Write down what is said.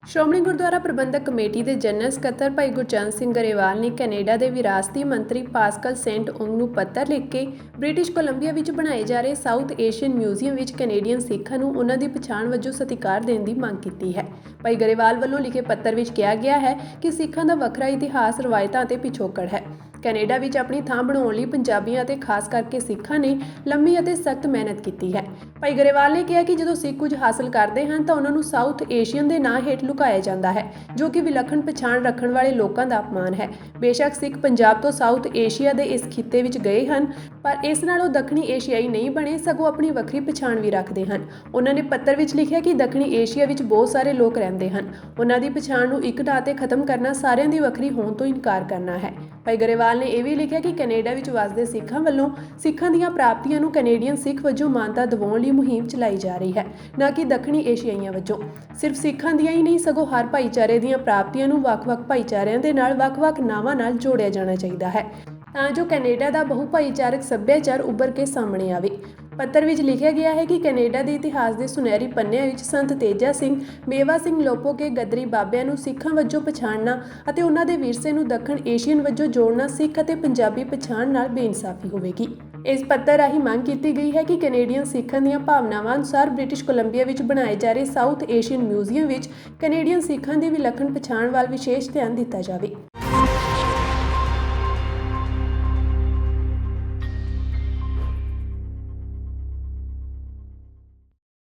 ਸ਼੍ਰੋਮਣੀ ਗੁਰਦੁਆਰਾ ਪ੍ਰਬੰਧਕ committee ਦੇ general ਸਕੱਤਰ ਭਾਈ ਗੁਰਚਰਨ ਸਿੰਘ ਗਰੇਵਾਲ ਨੇ ਕੈਨੇਡਾ ਦੇ ਵਿਰਾਸਤੀ ਮੰਤਰੀ ਪਾਸਕਲ ਸੇਂਟ ਓਂਗ ਨੂੰ ਪੱਤਰ ਲਿਖ ਕੇ ਬ੍ਰਿਟਿਸ਼ ਕੋਲੰਬੀਆ ਵਿੱਚ ਬਣਾਏ ਜਾ ਰਹੇ ਸਾਊਥ ਏਸ਼ੀਅਨ ਮਿਊਜ਼ੀਅਮ ਵਿੱਚ ਕੈਨੇਡੀਅਨ ਸਿੱਖਾਂ ਨੂੰ ਉਹਨਾਂ ਦੀ ਪਛਾਣ ਵਜੋਂ ਸਤਿਕਾਰ ਦੇਣ ਦੀ ਮੰਗ ਕੀਤੀ ਹੈ। ਭਾਈ ਗਰੇਵਾਲ ਵੱਲੋਂ ਲਿਖੇ ਪੱਤਰ ਵਿੱਚ ਕਿਹਾ ਗਿਆ ਹੈ ਕਿ ਸਿੱਖਾਂ ਦਾ ਵੱਖਰਾ ਇਤਿਹਾਸ, ਰਵਾਇਤਾਂ ਅਤੇ ਪਿਛੋਕੜ ਹੈ। ਕੈਨੇਡਾ ਵਿੱਚ ਆਪਣੀ ਥਾਂ ਬਣਾਉਣ ਲਈ ਪੰਜਾਬੀਆਂ ਅਤੇ ਖਾਸ ਕਰਕੇ ਸਿੱਖਾਂ ਨੇ ਲੰਮੀ ਅਤੇ ਸਖਤ ਮਿਹਨਤ ਕੀਤੀ ਹੈ। ਭਾਈ ਗਰੇਵਾਲ ਨੇ ਕਿਹਾ ਕਿ ਜਦੋਂ ਸਿੱਖ ਕੁਝ ਹਾਸਲ ਕਰਦੇ ਹਨ ਤਾਂ ਉਹਨਾਂ ਨੂੰ ਸਾਊਥ ਏਸ਼ੀਅਨ ਦੇ ਨਾਂ ਹੇਠ ਲੁਕਾਇਆ ਜਾਂਦਾ ਹੈ, ਜੋ ਕਿ ਵਿਲੱਖਣ ਪਛਾਣ ਰੱਖਣ ਵਾਲੇ ਲੋਕਾਂ ਦਾ ਅਪਮਾਨ ਹੈ। ਬੇਸ਼ੱਕ ਸਿੱਖ ਪੰਜਾਬ ਤੋਂ ਸਾਊਥ ਏਸ਼ੀਆ ਦੇ ਇਸ ਖਿੱਤੇ ਵਿੱਚ ਗਏ ਹਨ, ਪਰ ਇਸ ਨਾਲ ਉਹ ਦੱਖਣੀ ਏਸ਼ੀਆਈ ਨਹੀਂ ਬਣੇ, ਸਗੋਂ ਆਪਣੀ ਵੱਖਰੀ ਪਛਾਣ ਵੀ ਰੱਖਦੇ ਹਨ। ਉਹਨਾਂ ਨੇ ਪੱਤਰ ਵਿੱਚ ਲਿਖਿਆ ਕਿ ਦੱਖਣੀ ਏਸ਼ੀਆ ਵਿੱਚ ਬਹੁਤ ਸਾਰੇ ਲੋਕ ਰਹਿੰਦੇ ਹਨ। ਉਹਨਾਂ ਦੀ ਪਛਾਣ ਨੂੰ ਇੱਕ ਢਾਹ ਤੇ ਖਤਮ ਕਰਨਾ ਸਾਰਿਆਂ ਦੀ ਵੱਖਰੀ ਹੋਣ ਤੋਂ ਇਨਕਾਰ ਕਰਨਾ ਹੈ। ਭਾਈ ਗਰੇਵਾਲ ਨੇ ਇਹ ਵੀ ਲਿਖਿਆ ਕਿ ਕੈਨੇਡਾ ਵਿੱਚ ਵਸਦੇ ਸਿੱਖਾਂ ਵੱਲੋਂ ਸਿੱਖਾਂ ਦੀਆਂ ਪ੍ਰਾਪਤੀਆਂ ਨੂੰ ਕੈਨੇਡੀਅਨ ਸਿੱਖ ਵਜੋਂ ਮਾਨਤਾ ਦਿਵਾਉਣ ਲਈ ਮੁਹਿੰਮ ਚਲਾਈ ਜਾ ਰਹੀ ਹੈ, ਨਾ ਕਿ ਦੱਖਣੀ ਏਸ਼ੀਆਈਆਂ ਵਜੋਂ। ਸਿਰਫ ਸਿੱਖਾਂ ਦੀਆਂ ਹੀ ਨਹੀਂ, ਸਗੋਂ ਹਰ ਭਾਈਚਾਰੇ ਦੀਆਂ ਪ੍ਰਾਪਤੀਆਂ ਨੂੰ ਵੱਖ-ਵੱਖ ਭਾਈਚਾਰਿਆਂ ਦੇ ਨਾਲ ਵੱਖ-ਵੱਖ ਨਾਵਾਂ ਨਾਲ ਜੋੜਿਆ ਜਾਣਾ ਚਾਹੀਦਾ ਹੈ, ਤਾਂ ਜੋ ਕੈਨੇਡਾ ਦਾ ਬਹੁ ਭਾਈਚਾਰਕ ਸੱਭਿਆਚਾਰ ਉੱਭਰ ਕੇ ਸਾਹਮਣੇ ਆਵੇ। ਪੱਤਰ ਵਿੱਚ ਲਿਖਿਆ ਗਿਆ ਹੈ ਕਿ ਕੈਨੇਡਾ ਦੇ ਇਤਿਹਾਸ ਦੇ ਸੁਨਹਿਰੀ ਪੰਨਿਆਂ ਵਿੱਚ ਸੰਤ ਤੇਜਾ ਸਿੰਘ, ਮੇਵਾ ਸਿੰਘ ਲੋਪੋਕੇ ਗਦਰੀ ਬਾਬਿਆਂ ਨੂੰ ਸਿੱਖਾਂ ਵਜੋਂ ਪਛਾਣਨਾ ਅਤੇ ਉਹਨਾਂ ਦੇ ਵਿਰਸੇ ਨੂੰ ਦੱਖਣ ਏਸ਼ੀਅਨ ਵਜੋਂ ਜੋੜਨਾ ਸਿੱਖ ਅਤੇ ਪੰਜਾਬੀ ਪਛਾਣ ਨਾਲ ਬੇਇਨਸਾਫੀ ਹੋਵੇਗੀ। ਇਸ ਪੱਤਰ ਰਾਹੀਂ ਮੰਗ ਕੀਤੀ ਗਈ ਹੈ ਕਿ ਕੈਨੇਡੀਅਨ ਸਿੱਖਾਂ ਦੀਆਂ ਭਾਵਨਾਵਾਂ ਅਨੁਸਾਰ ਬ੍ਰਿਟਿਸ਼ ਕੋਲੰਬੀਆ ਵਿੱਚ ਬਣਾਏ ਜਾ ਰਹੇ ਸਾਊਥ ਏਸ਼ੀਅਨ ਮਿਊਜ਼ੀਅਮ ਵਿੱਚ ਕੈਨੇਡੀਅਨ ਸਿੱਖਾਂ ਦੀ ਵਿਲੱਖਣ ਪਛਾਣ ਵੱਲ ਵਿਸ਼ੇਸ਼ ਧਿਆਨ ਦਿੱਤਾ ਜਾਵੇ।